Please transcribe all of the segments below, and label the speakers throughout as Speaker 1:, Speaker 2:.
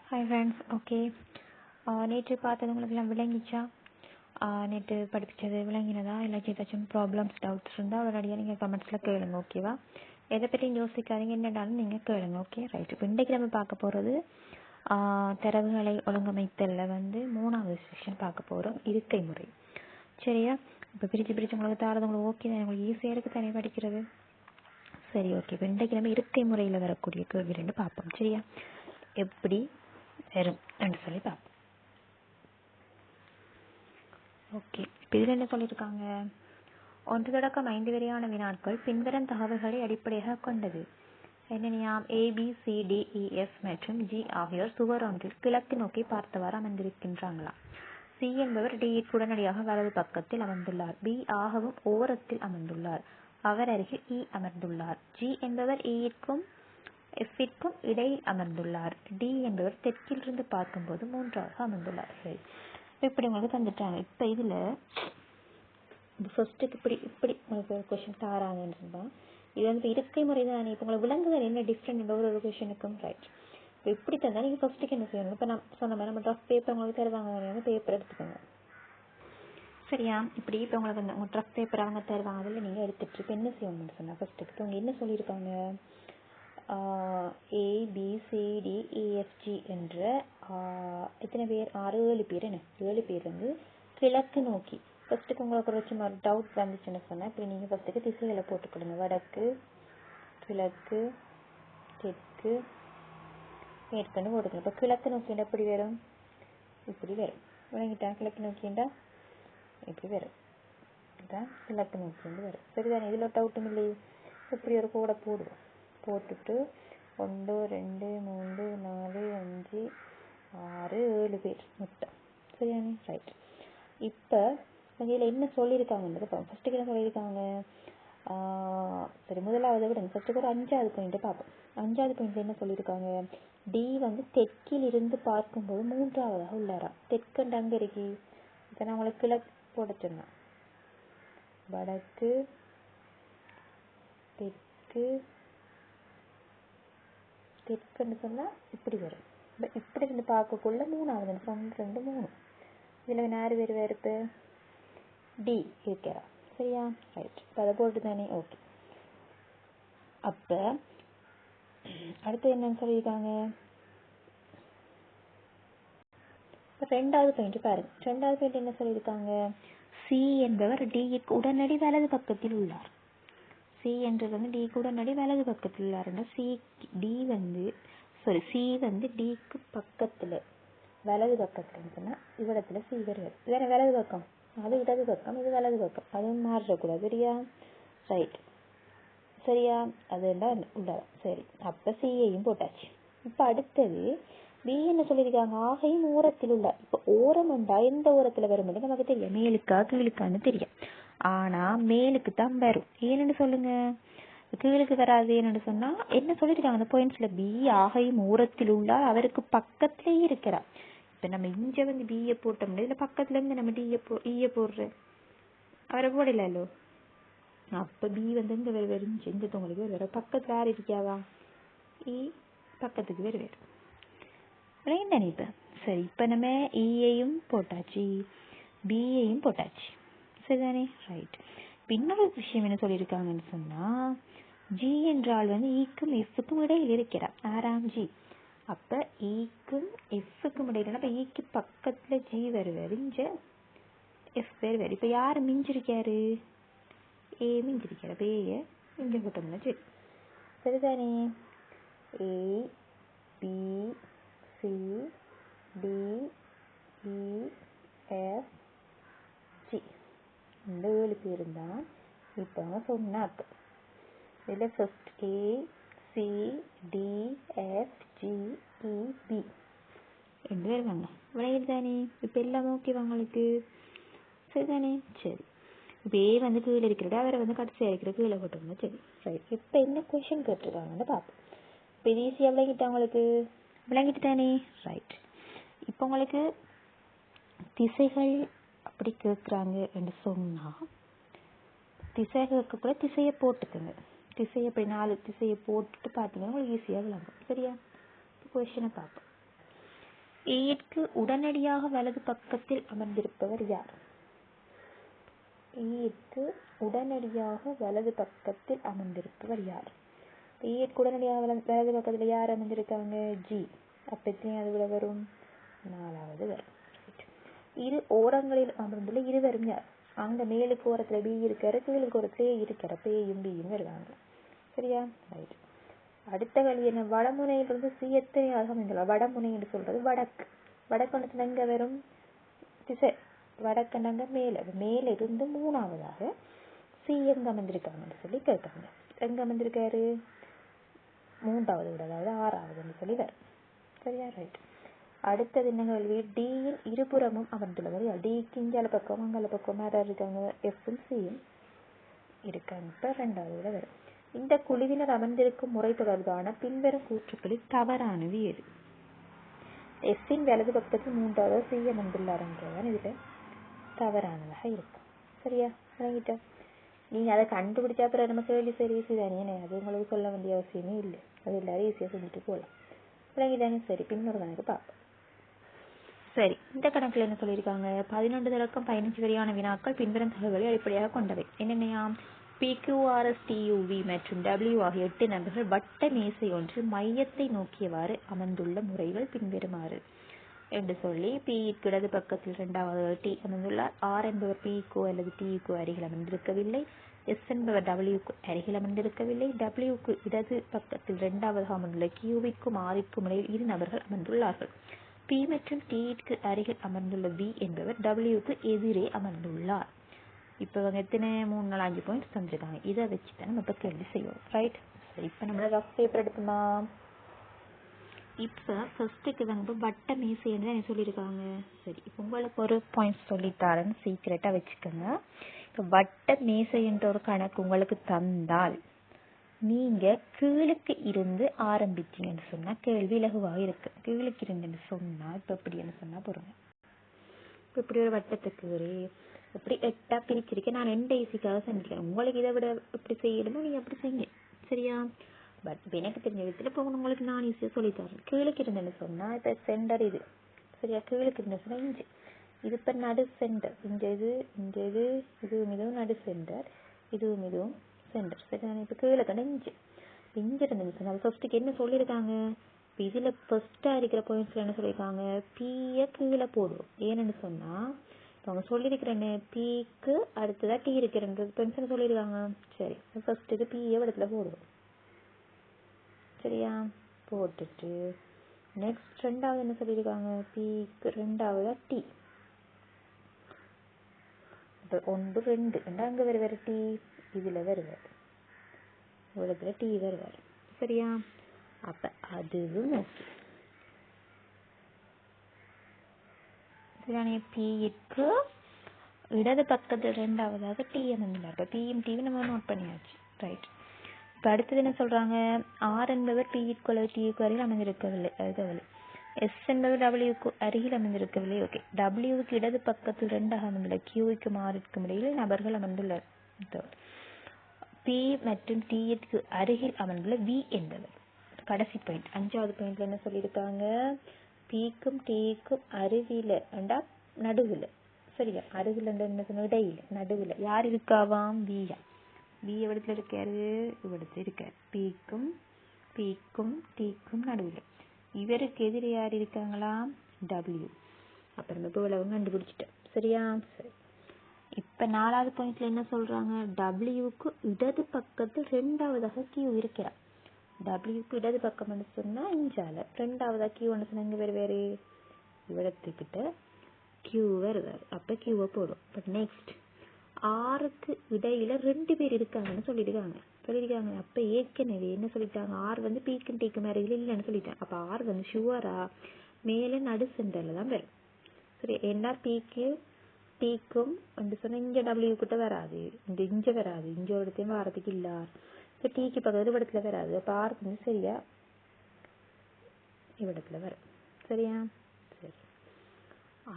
Speaker 1: Hi friends. Okay, நேற்று பார்த்தது உங்களுக்கெல்லாம் விளங்கிச்சா? நேற்று படித்தது விளங்கினதா? இல்லை ஏதாச்சும் ப்ராப்ளம்ஸ் டவுட்ஸ் இருந்தால் உடனடியாக நீங்கள் கமெண்ட்ஸில் கேளுங்க. ஓகேவா? எதை பற்றியும் யோசிக்காதீங்க, என்னென்னாலும் நீங்கள் கேளுங்க. Okay, right. இப்போ இன்றைக்கு நம்ம பார்க்க போகிறது தரவுகளை ஒழுங்கமைத்தலில் 3வது செக்ஷன் பார்க்க போகிறோம், இருக்கை முறை. சரியா? இப்போ பிரித்து உங்களுக்கு தாரது உங்களுக்கு ஓகே தான், உங்களுக்கு ஈஸியாக இருக்குது தானே படிக்கிறது. சரி, ஓகே. இப்போ இன்றைக்கு நம்ம இருக்கை முறையில் வரக்கூடிய கேள்வி 2 பார்ப்போம். சரியா? எப்படி வரும் என்று சொல்லி பார்ப்போம். ஓகே, இப்போ இதில் என்ன சொல்லியிருக்காங்க? 1 தொடக்கம் 5 வரையான வினாட்கள் பின்வரும் தகவல்களை அடிப்படையாக கொண்டது. என்னென்னையாம்? ABCDEF மற்றும் G ஆகியோர் சுவர் ஒன்றில் கிழக்கு நோக்கி பார்த்தவாறு அமர்ந்திருக்கின்றாங்களாம். C என்பவர் D க்கு உடனடியாக வலது பக்கத்தில் அமர்ந்துள்ளார். B ஆகவும் ஓரத்தில் அமர்ந்துள்ளார். அவர் அருகில் E அமர்ந்துள்ளார். G என்பவர் E க்கும் F க்கும் இடையில் அமர்ந்துள்ளார். D என்பவர் தெற்கிலிருந்து பார்க்கும்போது 3ஆக அமர்ந்துள்ளார். சரி, இப்படி உங்களுக்கு தந்துட்டாங்க. இப்போ இதில் ஃபர்ஸ்ட்டுக்கு இப்படி உங்களுக்கு ஒரு கொஷின் தாராங்கன்னு சொன்னால் இது இப்போ இருக்கை முறை தானே. இப்போ உங்களுக்கு விளங்குதல் என்ன டிஃப்ரெண்ட் ஒரு கொஷனுக்கும். ரைட். இப்போ இப்படி தந்தால் நீங்கள் ஃபர்ஸ்ட்டுக்கு என்ன செய்யணும்? இப்போ நான் சொன்ன மாதிரி நம்ம ரஃப் பேப்பர் உங்களுக்கு தருவாங்க, பேப்பர் எடுத்துக்கோங்க. சரியா? இப்படி இப்போ உங்களுக்கு உங்கள் ரஃப் பேப்பர் அவங்க தருவாங்க, அதில் நீங்கள் எடுத்துட்டு இப்போ என்ன செய்யணும்னு சொன்னால் ஃபர்ஸ்ட்டுக்கு இப்போ அவங்க என்ன சொல்லியிருக்காங்க? ABCDEFG என்ற எத்தனை பேர்? 7 பேர். என்ன 7 பேர் கிழக்கு நோக்கி. ஃபர்ஸ்ட்டுக்கு உங்களுக்கு ஒரு சும்மா டவுட் வந்துச்சுன்னு சொன்னால் இப்படி நீங்கள் ஃபர்ஸ்ட்டுக்கு திசைகளை போட்டுக்கொள்ளுங்க. வடக்கு, கிழக்கு, தெற்கு, மேற்குன்னு போட்டுக்கணும். இப்போ கிழக்கு நோக்கிண்டா எப்படி வரும்? இப்படி வரும். விளங்கிட்டா? கிழக்கு நோக்கிண்டா இப்படி வரும். இதுதான் கிழக்கு நோக்கிண்டு வரும். சரிதானே? இதில் டவுட்டும் இல்லையே. இப்படி ஒரு கோடை போடுவோம். போட்டுட்டு 1 2 3 4 5 6 7 பேர் மொத்தம். சரியானே? ரைட். இப்போ இதில் என்ன சொல்லியிருக்காங்கன்றது ஃபர்ஸ்ட்டுக்கு என்ன சொல்லியிருக்காங்க? சரி, முதலாவது விட ஃபர்ஸ்ட்டுக்கு ஒரு 5வது பாயிண்ட் பார்ப்போம். 5வது பாயிண்ட் என்ன சொல்லியிருக்காங்க? D தெற்கில் இருந்து பார்க்கும்போது 3ஆவதாக உள்ளாராம். தெற்கண்டு அங்கே இருக்கு. இப்போ நான் உங்களுக்கு கிழக்கு போட சொன்னேன். வடக்கு, தெற்கு, தெற்குன்னு சொன்னால் இப்படி வரும். இப்படி இருந்து பார்க்கக்குள்ள 3ஆவது 1 2 3. இதில் யார் வேறு இப்போ D இருக்கிறா. சரியா? ரைட். இப்போ அதை போட்டு தானே. ஓகே. அப்போ அடுத்து என்னன்னு சொல்லியிருக்காங்க? 2வது பாயிண்ட் பாருங்க. 2வது பாயிண்ட் என்ன சொல்லியிருக்காங்க? C என்பவர் D க்கு உடனடி வலது பக்கத்தில் உள்ளார். C என்றது D க்கு உடனடி வலது பக்கத்தில் உள்ளாருன்னா C D க்கு பக்கத்தில் வலது பக்கத்தில் சொன்னால் இவ்விடத்துல C வருவார். வேற வலது பக்கம், அது இடது பக்கம், இது வலது பக்கம், அதுவும் மாறக்கூடாது. சரியா? ரைட். சரியா? அதுதான் உள்ளார. சரி, அப்போ சியையும் போட்டாச்சு. இப்போ அடுத்தது B என்ன சொல்லியிருக்காங்க? ஆகையும் ஓரத்தில் உள்ளார். இப்போ ஓரம் உண்டா எந்த ஓரத்தில் வரும் நமக்கு தெரியும். மேலுக்கா கீழுக்கான்னு தெரியும். ஆனால் மேலுக்கு தான் வரும். ஏன்னு சொல்லுங்க, கீழுக்கு வராது. என்னன்னு சொன்னால் என்ன சொல்லியிருக்காங்க அந்த பாயிண்ட்ஸில்? B ஆகையும் ஓரத்தில் உள்ளார், அவருக்கு பக்கத்துலேயே இருக்கிறார். இப்போ நம்ம இங்கே பிஏ போட்டோம்னா இதில் பக்கத்துல இருந்து நம்ம ஈய போடுற அவரை போடலோ. அப்போ B இங்கே வேறு இந்த தொங்களுக்கு வேறு பக்கத்தில் யார் இருக்காவா? பக்கத்துக்கு வேறு என்ன இப்போ. சரி, இப்போ நம்ம ஈயையும் போட்டாச்சு, பியையும் போட்டாச்சு. சரிதானே? ரைட். இப்போ இன்னொரு விஷயம் என்ன சொல்லியிருக்காங்கன்னு சொன்னால் G என்றால் ஈக்கும் எஃப்க்கும் இடையில் இருக்கிறார். 6ஆம் G. அப்போ ஈக்கும் எஃப்க்கும் இடையில அப்போ ஈக்கு பக்கத்தில் G வருவார், இங்கே எஃப் வேறு. இப்போ யார் மிஞ்சிருக்காரு? ஏ மிஞ்சிருக்காரு. அப்போ ஏ இங்கே போட்டோம்னா சரி. சரிதானே? A B C D E F G இந்த 7 பேர் தான் இப்போ சொன்னாங்க. இதில் first A C D F G E B ரெண்டு பேர் வாங்க. விளையாடுதானே? இப்போ எல்லாம் ஓகே உங்களுக்கு. சரிதானே? சரி. இப்போ A கீழே இருக்கிறது, அவரை கடைசியாக இருக்கிற கீழே போட்டோம்னா சரி. ரைட். இப்போ என்ன கொஷின் கேட்டிருக்காங்கன்னு பார்ப்போம். இப்போ இது ஈஸியாக விளங்கிட்டா உங்களுக்கு? விளங்கிட்டுதானே? ரைட். இப்போ உங்களுக்கு திசைகள் அப்படி கேட்குறாங்க என்று சொன்னால் திசை கேட்கக்கூட திசையை போட்டுக்குங்க. திசையை அப்படி 4 திசையை போட்டுட்டு பார்த்தீங்கன்னா உங்களுக்கு ஈஸியாக விளங்கும். சரியா? இப்போ கொஷினை பார்ப்போம். ஈக்கு உடனடியாக வலது பக்கத்தில் அமர்ந்திருப்பவர் யார்? ஈக்கு உடனடியாக வலது பக்கத்தில் அமர்ந்திருப்பவர் யார்? ஈக்கு உடனடியாக வலது பக்கத்தில் யார் அமர்ந்திருக்காங்க? ஜி. அப்ப எத்தனையாவது விட வரும்? 4வது வரும். இரு ஓரங்களில் அமர்ந்துள்ள இருவரும் யார்? அங்க மேலுக்கு ஓரத்துல பி இருக்காரு, கீழுக்கு ஓரத்துல ஏ இருக்காரு. அப்ப ஏயும் பியும் வருவாங்க. சரியா? ரைட். அடுத்த கேள்வி என்ன? வடமுனையிலிருந்து சி எத்தனையாக அமைந்துள்ள? வடமுனை என்று சொல்றது வடக்கு. வடக்கு எங்க வரும்? திசை. வடக்கு மேல. மேல இருந்து 3வதாக சி எங்க அமர்ந்திருக்காங்கன்னு சொல்லி கேட்காங்க. எங்க அமர்ந்திருக்காரு? 3வது விட, அதாவது 6வதுன்னு சொல்லி வரும். சரியா? ரைட். அடுத்தது என்ன கேள்வி? டியின் இருபுறமும் அமர்ந்துள்ளவர் யார்? டிக்கு இங்கால பக்கம் அங்கால பக்கம் யாராவது இருக்காங்க? எஃப்பும் சியும் இருக்காங்க. இப்ப 2வது விட வரும். இந்த குழுவினர் அமர்ந்திருக்கும் முறை தொடர்பான பின்வரும் கூற்றுக்களில் தவறானது எது? எஃப்பின் வலது பக்கத்தில் 3வது சி அமர்ந்துள்ளாருன்றதான் இதுல தவறானதாக இருக்கும். சரியா? விளங்கிட்டா? நீங்க அதை கண்டுபிடிச்சா அப்புறம் நம்ம கேள்வி சரி தானே, அது உங்களுக்கு சொல்ல வேண்டிய அவசியமே இல்லை. அது எல்லாரும் ஈஸியா செஞ்சுட்டு போகலாம். விளங்கிட்டானே? சரி, பின்னொரு கணக்கு பார்ப்போம். சரி, இந்த கணக்குல என்ன சொல்லியிருக்காங்க? 11 தொடக்கம் 15 வரையான வினாக்கள் பின்வரும் தகவல்களை அடிப்படையாக கொண்டவை. என்னென்னையாம்? PQRS TUV மற்றும் W ஆகிய 8 நபர்கள் வட்ட மேசை ஒன்று மையத்தை நோக்கியவாறு அமர்ந்துள்ள முறைகள் பின்வருமாறு என்று சொல்லி, P-க்கு இடது பக்கத்தில் 2வது T அமர்ந்துள்ளார். R என்பவர் P-க்கு அல்லது T-க்கு அருகில் அமர்ந்திருக்கவில்லை. S என்பவர் W-க்கு அருகில் அமர்ந்திருக்கவில்லை. W-க்கு இடது பக்கத்தில் 2வது அமர்ந்துள்ள Q-க்கும் R-க்கும் இடையில் 2 நபர்கள் அமர்ந்துள்ளார்கள். P மற்றும் T-க்கு அருகில் அமர்ந்துள்ள V என்பவர் W-க்கு எதிரே அமர்ந்துள்ளார். இப்ப எத்தனை 3 4 5 பாயிண்ட்ஸ் தந்துருக்காங்க. இதை வச்சுதான் நம்ம இப்ப கேள்வி செய்வோம். ரைட். சரி, இப்ப நம்மள ரஃப் பேப்பர் எடுத்துமா. இப்ப ஃபர்ஸ்ட்டுக்கு வந்து வட்ட மேசைன்னு தான் சொல்லியிருக்காங்க. சரி, இப்ப உங்களுக்கு ஒரு பாயிண்ட்ஸ் சொல்லித்தாரன்னு சீக்கிரட்டா வச்சுக்கோங்க. இப்ப வட்ட மேசை என்ற ஒரு கணக்கு உங்களுக்கு தந்தால் நீங்க கீழுக்கு இருந்து ஆரம்பிச்சீங்கன்னு சொன்னா கேள்வி இலகுவாக இருக்கு. கீழுக்கு இருந்துன்னு சொன்னா இப்ப எப்படின்னு சொன்னா போறோங்க. இப்ப இப்படி ஒரு வட்டத்துக்கு ஒரு இப்படி 8ஆ பிரிச்சிருக்கேன். நான் 2 ஈஸிக்காக செஞ்சுக்கிறேன். உங்களுக்கு இதை விட எப்படி செய்யணுமோ நீங்க அப்படி செய்யுங்க. சரியா? பட் எனக்கு தெரிஞ்ச விதத்துல இப்போ உங்களுக்கு நான் ஈஸியா சொல்லித்தரேன். கீழுக்கு இருந்துன்னு சொன்னா இப்ப சென்டர் இது. சரியா? கீழுக்கு இருந்து சொன்னா இஞ்சி இது இப்ப நடு சென்டர். இங்க இது இதுவும் நடு சென்டர், இதுவும் சென்டர். சரியா? இப்ப கீழே கண்ட இஞ்சி இருந்துன்னு சொன்னா ஃபர்ஸ்ட்டுக்கு என்ன சொல்லியிருக்காங்க? இப்போ இதுல ஃபர்ஸ்டா இருக்கிற பாயிண்ட்ஸ்ல என்ன சொல்லியிருக்காங்க? P-ய கீழே போடுவோம். ஏன்னு சொன்னா அவங்க சொல்லியிருக்கிறேன்னு P-க்கு அடுத்ததா T இருக்கிறன்றது பென்ஷன் சொல்லியிருக்காங்க. சரி, ஃபர்ஸ்ட்டுக்கு P-ய இடத்துல போடுவோம். சரியா? போட்டுட்டு நெக்ஸ்ட் 2வது என்ன சொல்லியிருக்காங்க? P-க்கு 2வது T. இப்போ 1 2 அங்க வேற T இதுல வருவார். இடத்துல T வருவார். சரியா? அப்ப அதுவும் ஓகே. சரியான? P-க்கு இடது பக்கத்தில் 2வதாக T அமர்ந்துள்ளார். இப்போ P-யும் T-யும் நம்ம நோட் பண்ணியாச்சு. ரைட். இப்போ அடுத்தது என்ன சொல்றாங்க? R என்பவர் P-க்கு அல்லது T-க்கு அருகில் அமர்ந்திருக்கவில்லை. அதுதான் S என்பவர் W-க்கு அருகில் அமர்ந்திருக்கவில்லை. ஓகே. W-க்கு இடது பக்கத்தில் 2ஆக அமர்ந்துள்ள Q-க்கும் R-க்கும் இடையில் நபர்கள் அமர்ந்துள்ளார். P மற்றும் T-க்கு அருகில் அமர்ந்துள்ள V என்பவர். கடைசி பாயிண்ட் 5வது பாயிண்ட்ல என்ன சொல்லியிருக்காங்க? P-க்கும் T-க்கும் அருகில நடுவுல. சரியா? அருகில இடையில நடுவுல யார் இருக்காவாம்? V-யா. V இடத்துல இருக்காரு, இவ்விடத்துல இருக்காரு. P-க்கும் T-க்கும் நடுவுல. இவருக்கு எதிர யார் இருக்காங்களா? W. அப்ப நம்ம இப்போ இவ்வளவு கண்டுபிடிச்சிட்டோம். சரியா? சரி. இப்ப 4வது பாயிண்ட்ல என்ன சொல்றாங்க? W-க்கு இடது பக்கத்தில் 2வதாக Q இருக்கிறார். W-க்கு இடது பக்கம் சொன்னா இஞ்சால 2வதா Q சொன்னா இங்க வேறு இவ்விடத்துக்கிட்ட Q வருவார். அப்ப Q-வை போடும். பட் நெக்ஸ்ட் R-க்கு இடையில 2 பேர் இருக்காங்கன்னு சொல்லியிருக்காங்க. அப்ப ஏற்கனவே என்ன சொல்லிட்டாங்க? R வந்து P-க்கும் T-க்கும் அருகில் இல்லைன்னு சொல்லிட்டாங்க. அப்ப R வந்து ஷுவரா மேல நடு சென்டர்ல தான் வரும். சரி, ஏன்னா P-க்கும் T-க்கும் சொன்னா இங்க W கிட்ட வராது, இங்க வராது, இங்க ஒரு இடத்தையும் வாரத்துக்கு இல்ல. இப்ப T-க்கு பக்கத்துல இடத்துல வராது. அப்ப R வந்து சரியா இவ்விடத்துல வரும். சரியா? சரி.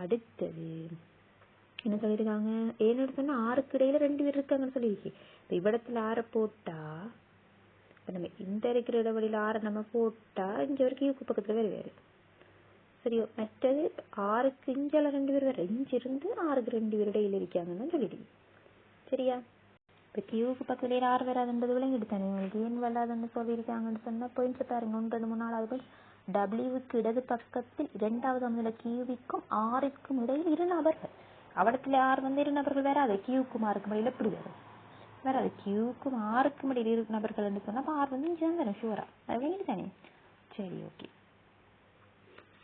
Speaker 1: அடுத்தது என்ன சொல்லியிருக்காங்க? ஏன்னு சொன்னா R-க்கு இடையில 2 பேர் இருக்காங்கன்னு சொல்லியிருக்கேன். இப்ப இவ்விடத்துல R போட்டா நம்ம இந்த இருக்கிற இடைவெளியில R நம்ம போட்டா இங்க ஒரு Q-க்கு பக்கத்துல வருவாரு. சரியோ? மற்றது ஆறுக்கு இஞ்சால 2 பேர் வேற, இருந்து 6க்கு 2 பேர் இடையில இருக்காங்கன்னு சொல்லிடுங்க. சரியா? இப்போ கியூக்கு பக்கத்துல 6 வராதுன்றது விளங்கிட்டு தானே உங்களுக்கு. ஏன் வராதுன்னு சொல்லியிருக்காங்கன்னு சொன்னா பாயிண்ட்ஸ் பாருங்க. 1 2 3 4 பாயிண்ட்ஸ். டபிள்யூவுக்கு இடது பக்கத்தில் 2வது அமுதுல கியூவிற்கும் ஆறுக்கும் இடையில் 2 நபர்கள். அவடத்துல 6 வந்து 2 நபர்கள் வராது. கியூக்கும் ஆறுக்கும் இடையில எப்படி வரும்? வராது. கியூக்கும் ஆறுக்கும் இடையில 2 நபர்கள் சொன்னா 6 வந்து இங்கே வரும் ஷூரா. அது விளங்கிட்டு தானே? சரி, ஓகே.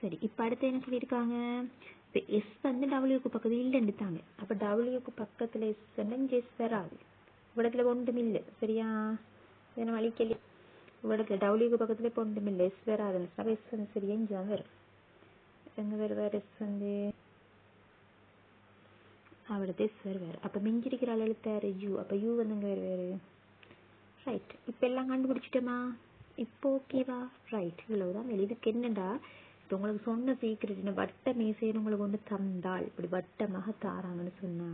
Speaker 1: சரி, இப்போ அடுத்து என்ன சொல்லியிருக்காங்க? இப்போ எஸ் வந்து டபிள்யூக்கு பக்கத்தில் இல்லைன்னு தாங்க. அப்போ டபிள்யூக்கு பக்கத்தில் எஸ் வந்து இங்கே எஸ் வராது. இவ்விடத்துல ஒன்றும் இல்லை. சரியா? என்ன வலிக்கல? இவ்விடத்துல டபிள்யூக்கு பக்கத்துல இப்போ ஒன்றும் இல்லை. எஸ் வராதுன்னு சொன்னால் எஸ் வந்து சரியா இங்கே தான் வரும். எங்கே வருவார் எஸ் வந்து? அவிடத்து எஸ் வருவார். அப்போ மிஞ்சிருக்கிற ஆள் எழுத்தாரு யூ. அப்போ யூ வந்து இங்கே வருவார். ரைட். இப்போ எல்லாம் கண்டுபிடிச்சிட்டோமா? இப்போ ஓகேவா? ரைட். இவ்வளவுதான். இதுக்கு என்னடா இப்போ உங்களுக்கு சொன்ன சீக்கிரம் வட்ட மேசையை உங்களுக்கு ஒன்று தந்தால் இப்படி வட்டமாக தாராங்கன்னு சொன்னா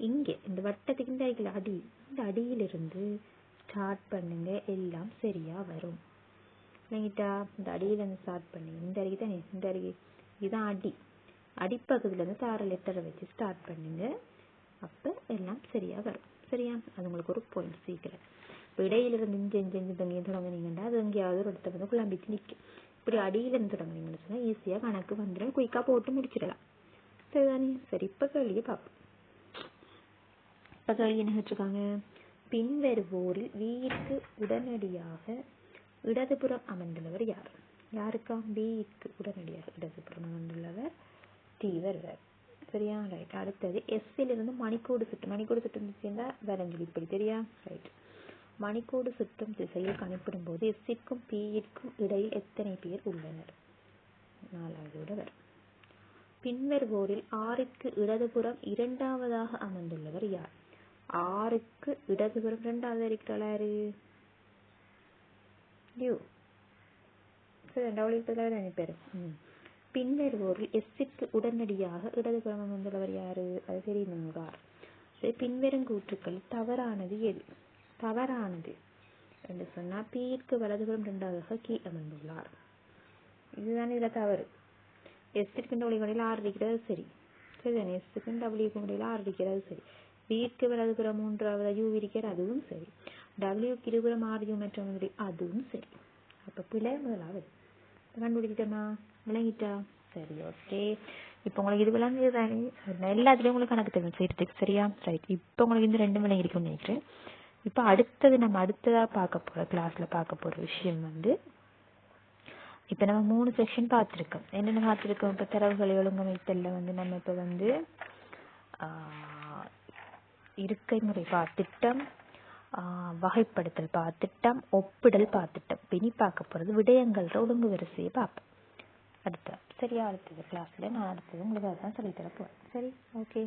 Speaker 1: இங்கே இந்த வட்டத்துக்கு இந்த அடியில் அடி, இந்த அடியிலிருந்து ஸ்டார்ட் பண்ணுங்க, எல்லாம் சரியா வரும். இல்லைங்கிட்டா? இந்த அடியிலேருந்து ஸ்டார்ட் பண்ணுங்க. இந்த அடிக்கு தானே, இந்த அடிக்கு இதுதான் அடி. அடிப்பகுதியிலேருந்து தார லெட்டரை வச்சு ஸ்டார்ட் பண்ணுங்க, அப்போ எல்லாம் சரியா வரும். சரியா? அது உங்களுக்கு ஒரு பாயிண்ட் சீக்கிரம். இப்போ இடையிலிருந்து இஞ்சு தொடங்குனீங்கன்னா அது எங்கேயாவது ஒரு இடத்த வந்து குழம்பிட்டு நிற்கும். இப்படி அடியிலிருந்து தொடங்குனீங்கன்னு சொன்னால் ஈஸியாக கணக்கு வந்துடும். குயிக்காக போட்டு முடிச்சிடலாம். சரிதானே? சரி, இப்போ கேள்வியை பார்ப்போம். இப்போ கேள்வி என்ன வச்சுருக்காங்க? பின்வருவோரில் வீக்கு உடனடியாக இடதுபுறம் அமர்ந்துள்ளவர் யார்? யாருக்கா? பிக்கு உடனடியாக இடதுபுறம் அமர்ந்துள்ளவர் டி வருவார். சரியா? ரைட். அடுத்தது எஸ்ஸிலிருந்து மணிக்கோடு சுட்டும் திசையா வரைஞ்சு இப்படி. சரியா? ரைட். மணிக்கோடு சுற்றும் திசையில் கணிப்பிடும் போது எஸ்ஸிற்கும் பியிற்கும் இடையில் எத்தனை பேர் உள்ளனர்? 4வது வரும். பின்வருவோரில் 6க்கு இடதுபுறம் 2வதாக அமர்ந்துள்ளவர் யார்? 6க்கு இடதுபுறம் 2வது இருக்கிறார் யாரு? யூ. பேரு. பின்வருவோரில் எஸ்ஸிற்கு உடனடியாக இடதுபுறம் அமர்ந்துள்ளவர் யாரு? அது தெரியுமார். பின்வரும் கூற்றுக்கள் தவறானது எது? தவறானது என்று சொன்னா பிக்கு வலதுபுறம் 2வது கீ அமர்ந்துள்ளார். இதுதான் இதுல தவறு. எஸ்ஸிற்கு டபிள்யூ 6 இருக்கிறது சரி. சரிதானே? எஸ்ஸுக்கு டபிள்யூக்கு இடையில 6 இருக்கிறது சரி. பிக்கு வலதுபுறம் 3வது யூ இருக்கிறது, அதுவும் சரி. டபிள்யூக்கு இருபுறம் 6 யூ மற்றும் அதுவும் சரி. அப்ப பிழை முதலாவது கண்டுபிடிச்சிட்டோமா? விளங்கிட்டா? சரி, ஓகே. இப்போ உங்களுக்கு இது விளங்குது தானே? எல்லாத்துலேயும் உங்களுக்கு கணக்கு தெரியும் செய்யறதுக்கு. சரியா? ரைட். இப்போ உங்களுக்கு இந்த 2 விளங்கி இருக்குன்னு நினைக்கிறேன். இப்போ நம்ம அடுத்ததாக பார்க்க போகிற கிளாஸில் பார்க்க போகிற விஷயம் வந்து இப்போ நம்ம 3 செக்ஷன் பார்த்துருக்கோம். என்னென்ன பார்த்துருக்கோம்? இப்போ தரவுகளை ஒழுங்கமைத்தல்ல வந்து நம்ம இப்போ வந்து இருக்கை முறை பார்த்துட்டோம், வகைப்படுத்தல் பார்த்துட்டோம், ஒப்பிடல் பார்த்துட்டோம். இனி பார்க்க போகிறது விடயங்கள ஒழுங்கு வரிசையை பார்ப்போம் அடுத்த. சரியா? அடுத்தது கிளாஸில் நான் அடுத்தது உங்களுக்கு அதான் சொல்லித்தர போகிறேன். சரி, ஓகே.